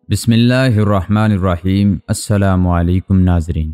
بسم اللہ الرحمن الرحیم۔ السلام علیکم ناظرین،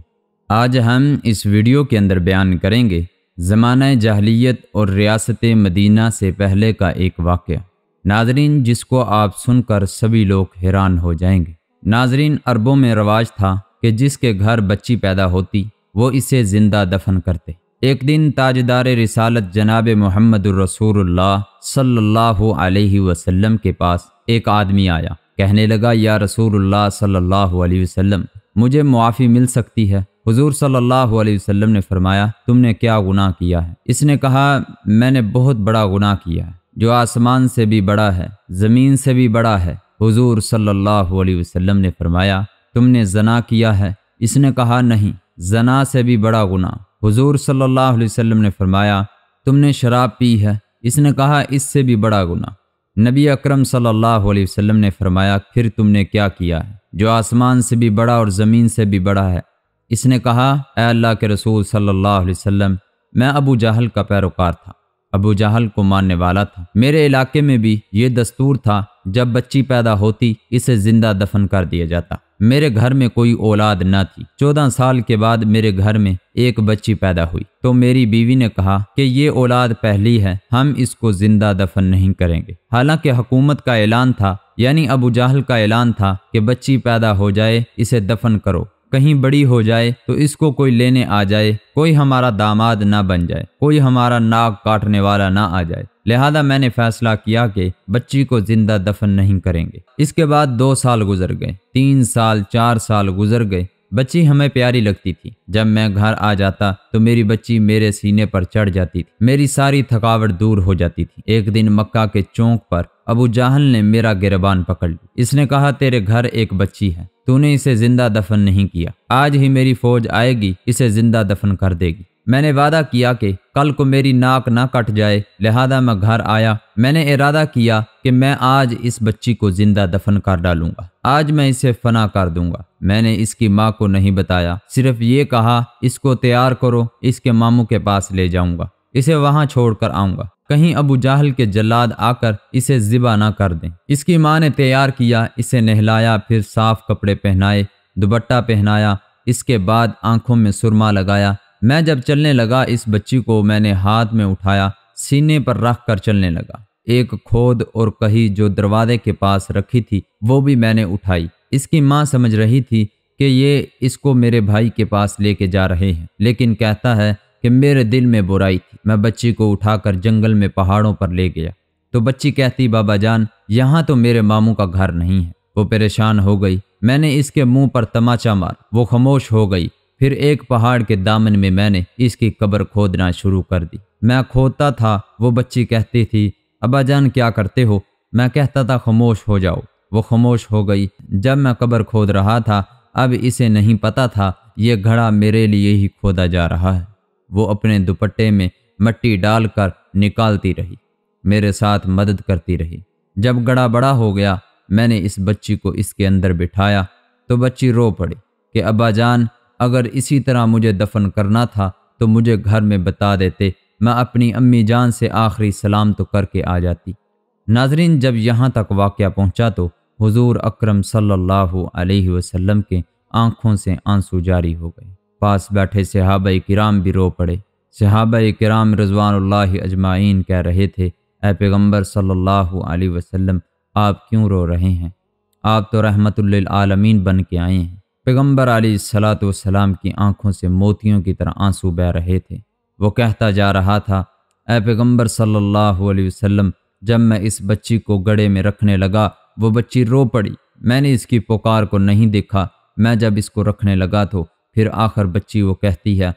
آج ہم اس ویڈیو کے اندر بیان کریں گے زمانہ جاہلیت اور ریاست مدینہ سے پہلے کا ایک واقعہ، ناظرین جس کو آپ سن کر سبھی لوگ حیران ہو جائیں گے۔ ناظرین، عربوں میں رواج تھا کہ جس کے گھر بچی پیدا ہوتی وہ اسے زندہ دفن کرتے۔ ایک دن تاجدار رسالت جناب محمد الرسول اللہ صلی اللہ علیہ وسلم کے پاس ایک آدمی آیا، کہنے لگا یا رسول اللہ صلی اللہ علیہ وسلم، مجھے معافی مل سکتی ہے؟ حضور صلی اللہ علیہ وسلم نے فرمایا تم نے کیا گناہ کیا ہے؟ اس نے کہا میں نے بہت بڑا گناہ کیا ہے جو آسمان سے بھی بڑا ہے، زمین سے بھی بڑا ہے۔ حضور صلی اللہ علیہ وسلم نے فرمایا تم نے زنا کیا ہے؟ اس نے کہا نہیں، زنا سے بھی بڑا گناہ۔ حضور صلی اللہ علیہ وسلم نے فرمایا تم نے شراب پی ہے؟ اس نے کہا اس سے بھی بڑا گناہ۔ نبی اکرم صلی اللہ علیہ وسلم نے فرمایا پھر تم نے کیا کیا ہے جو آسمان سے بھی بڑا اور زمین سے بھی بڑا ہے؟ اس نے کہا اے اللہ کے رسول صلی اللہ علیہ وسلم، میں ابو جہل کا پیروکار تھا، ابو جہل کو ماننے والا تھا۔ میرے علاقے میں بھی یہ دستور تھا جب بچی پیدا ہوتی اسے زندہ دفن کر دیا جاتا۔ میرے گھر میں کوئی اولاد نہ تھی۔ 14 سال کے بعد میرے گھر میں ایک بچی پیدا ہوئی تو میری بیوی نے کہا کہ یہ اولاد پہلی ہے، ہم اس کو زندہ دفن نہیں کریں گے۔ حالانکہ حکومت کا اعلان تھا، یعنی ابو جہل کا اعلان تھا کہ بچی پیدا ہو جائے اسے دفن کرو، کہیں بڑی ہو جائے تو اس کو کوئی لینے آ جائے، کوئی ہمارا داماد نہ بن جائے، کوئی ہمارا ناک کاٹنے والا نہ آ جائے۔ لہذا میں نے فیصلہ کیا کہ بچی کو زندہ دفن نہیں کریں گے۔ اس کے بعد 2 سال گزر گئے، 3 سال، 4 سال گزر گئے۔ بچی ہمیں پیاری لگتی تھی۔ جب میں گھر آ جاتا تو میری بچی میرے سینے پر چڑھ جاتی تھی، میری ساری تھکاوٹ دور ہو جاتی تھی۔ ایک دن مکہ کے چوک پر ابو جہل نے میرا گریبان پکڑ لی۔ اس نے کہا تیرے گھر ایک بچی ہے، تو نے اسے زندہ دفن نہیں کیا، آج ہی میری فوج آئے گی اسے زندہ دفن کر دے گی۔ میں نے وعدہ کیا کہ کل کو میری ناک نہ کٹ جائے، لہذا میں گھر آیا۔ میں نے ارادہ کیا کہ میں آج اس بچی کو زندہ دفن کر ڈالوں گا، آج میں اسے فنا کر دوں گا۔ میں نے اس کی ماں کو نہیں بتایا، صرف یہ کہا اس کو تیار کرو، اس کے ماموں کے پاس لے جاؤں گا، اسے وہاں چھوڑ کر آؤں گا، کہیں ابو جہل کے جلاد آ کر اسے ذبح نہ کر دیں۔ اس کی ماں نے تیار کیا، اسے نہلایا، پھر صاف کپڑے پہنائے، دوپٹہ پہنایا، اس کے بعد آنکھوں میں سرما لگایا۔ میں جب چلنے لگا اس بچی کو میں نے ہاتھ میں اٹھایا، سینے پر رکھ کر چلنے لگا۔ ایک کھود اور کہی جو دروازے کے پاس رکھی تھی وہ بھی میں نے اٹھائی۔ اس کی ماں سمجھ رہی تھی کہ یہ اس کو میرے بھائی کے پاس لے کے جا رہے ہیں، لیکن کہتا ہے کہ میرے دل میں برائی تھی۔ میں بچی کو اٹھا کر جنگل میں پہاڑوں پر لے گیا تو بچی کہتی بابا جان یہاں تو میرے ماموں کا گھر نہیں ہے۔ وہ پریشان ہو گئی، میں نے اس کے منہ پر تماچا مار، وہ خاموش ہو گئی۔ پھر ایک پہاڑ کے دامن میں میں نے اس کی قبر کھودنا شروع کر دی۔ میں کھودتا تھا، وہ بچی کہتی تھی ابا جان کیا کرتے ہو؟ میں کہتا تھا خاموش ہو جاؤ، وہ خاموش ہو گئی۔ جب میں قبر کھود رہا تھا اب اسے نہیں پتا تھا یہ گھڑا میرے لیے ہی کھودا جا رہا ہے۔ وہ اپنے دوپٹے میں مٹی ڈال کر نکالتی رہی، میرے ساتھ مدد کرتی رہی۔ جب گڑھا بڑا ہو گیا میں نے اس بچی کو اس کے اندر بٹھایا تو بچی رو پڑی کہ ابا جان اگر اسی طرح مجھے دفن کرنا تھا تو مجھے گھر میں بتا دیتے، میں اپنی امی جان سے آخری سلام تو کر کے آ جاتی۔ ناظرین، جب یہاں تک واقعہ پہنچا تو حضور اکرم صلی اللہ علیہ وسلم کے آنکھوں سے آنسو جاری ہو گئے۔ پاس بیٹھے صحابہ کرام بھی رو پڑے۔ صحابہ کرام رضوان اللہ اجمعین کہہ رہے تھے اے پیغمبر صلی اللہ علیہ وسلم آپ کیوں رو رہے ہیں؟ آپ تو رحمت للعالمین بن کے آئے ہیں۔ پیغمبر علیہ الصلاۃ والسلام کی آنکھوں سے موتیوں کی طرح آنسو بہہ رہے تھے۔ وہ کہتا جا رہا تھا اے پیغمبر صلی اللہ علیہ وسلم جب میں اس بچی کو گڑھے میں رکھنے لگا وہ بچی رو پڑی، میں نے اس کی پکار کو نہیں دیکھا۔ میں جب اس کو رکھنے لگا تو پھر آخر بچی وہ کہتی ہے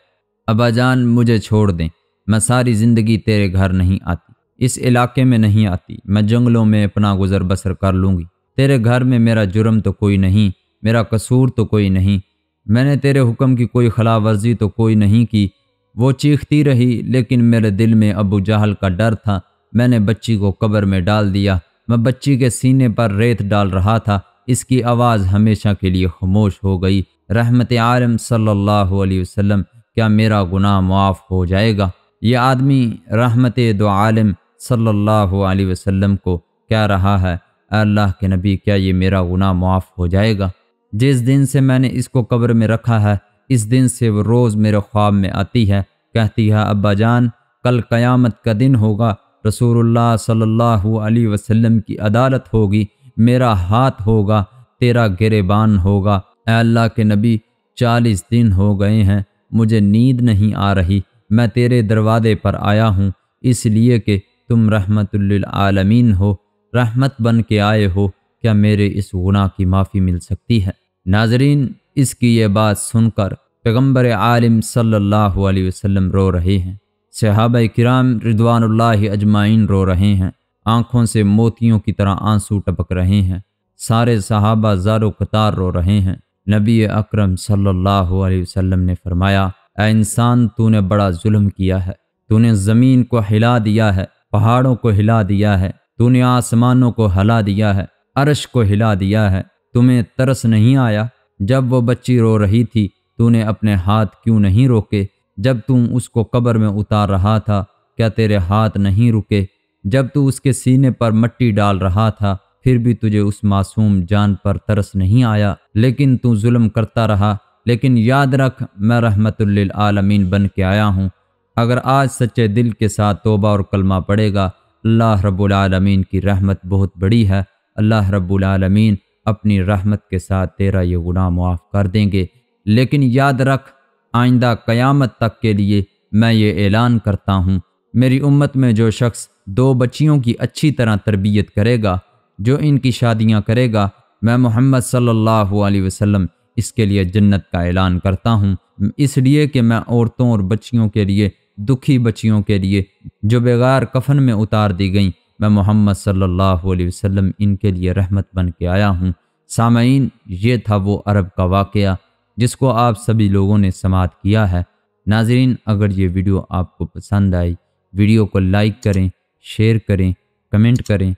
ابا جان مجھے چھوڑ دیں، میں ساری زندگی تیرے گھر نہیں آتی، اس علاقے میں نہیں آتی، میں جنگلوں میں اپنا گزر بسر کر لوں گی، تیرے گھر میں میرا جرم تو کوئی نہیں، میرا قصور تو کوئی نہیں، میں نے تیرے حکم کی کوئی خلاف ورزی تو کوئی نہیں کی۔ وہ چیختی رہی لیکن میرے دل میں ابو جہل کا ڈر تھا۔ میں نے بچی کو قبر میں ڈال دیا۔ میں بچی کے سینے پر ریت ڈال رہا تھا، اس کی آواز ہمیشہ کے لیے خاموش ہو گئی۔ رحمت عالم صلی اللہ علیہ وسلم کیا میرا گناہ معاف ہو جائے گا؟ یہ آدمی رحمت دو عالم صلی اللہ علیہ وسلم کو کہہ رہا ہے اے اللہ کے نبی کیا یہ میرا گناہ معاف ہو جائے گا؟ جس دن سے میں نے اس کو قبر میں رکھا ہے اس دن سے وہ روز میرے خواب میں آتی ہے، کہتی ہے ابا جان کل قیامت کا دن ہوگا، رسول اللہ صلی اللہ علیہ وسلم کی عدالت ہوگی، میرا ہاتھ ہوگا، تیرا گریبان ہوگا۔ اے اللہ کے نبی 40 دن ہو گئے ہیں، مجھے نیند نہیں آ رہی، میں تیرے دروازے پر آیا ہوں اس لیے کہ تم رحمت للعالمین ہو، رحمت بن کے آئے ہو، کیا میرے اس گناہ کی معافی مل سکتی ہے؟ ناظرین، اس کی یہ بات سن کر پیغمبر عالم صلی اللہ علیہ وسلم رو رہے ہیں، صحابہ کرام رضوان اللہ اجمعین رو رہے ہیں، آنکھوں سے موتیوں کی طرح آنسو ٹپک رہے ہیں، سارے صحابہ زار و قطار رو رہے ہیں۔ نبی اکرم صلی اللہ علیہ وسلم نے فرمایا، اے انسان تو نے بڑا ظلم کیا ہے، تو نے زمین کو ہلا دیا ہے، پہاڑوں کو ہلا دیا ہے، تو نے آسمانوں کو ہلا دیا ہے، عرش کو ہلا دیا ہے، تمہیں ترس نہیں آیا؟ جب وہ بچی رو رہی تھی تو نے اپنے ہاتھ کیوں نہیں روکے؟ جب تم اس کو قبر میں اتار رہا تھا کیا تیرے ہاتھ نہیں رکے؟ جب تو اس کے سینے پر مٹی ڈال رہا تھا پھر بھی تجھے اس معصوم جان پر ترس نہیں آیا، لیکن تو ظلم کرتا رہا۔ لیکن یاد رکھ میں رحمت للعالمین بن کے آیا ہوں، اگر آج سچے دل کے ساتھ توبہ اور کلمہ پڑے گا اللہ رب العالمین کی رحمت بہت بڑی ہے، اللہ رب العالمین اپنی رحمت کے ساتھ تیرا یہ گناہ معاف کر دیں گے۔ لیکن یاد رکھ آئندہ قیامت تک کے لیے میں یہ اعلان کرتا ہوں، میری امت میں جو شخص 2 بچیوں کی اچھی طرح تربیت کرے گا، جو ان کی شادیاں کرے گا، میں محمد صلی اللہ علیہ وسلم اس کے لیے جنت کا اعلان کرتا ہوں، اس لیے کہ میں عورتوں اور بچیوں کے لیے، دکھی بچیوں کے لیے جو بغیر کفن میں اتار دی گئیں، میں محمد صلی اللہ علیہ وسلم ان کے لیے رحمت بن کے آیا ہوں۔ سامعین، یہ تھا وہ عرب کا واقعہ جس کو آپ سبھی لوگوں نے سماعت کیا ہے۔ ناظرین، اگر یہ ویڈیو آپ کو پسند آئی، ویڈیو کو لائک کریں، شیئر کریں، کمنٹ کریں،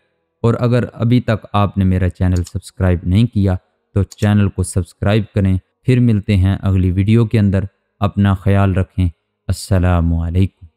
اور اگر ابھی تک آپ نے میرا چینل سبسکرائب نہیں کیا تو چینل کو سبسکرائب کریں۔ پھر ملتے ہیں اگلی ویڈیو کے اندر، اپنا خیال رکھیں۔ السلام علیکم۔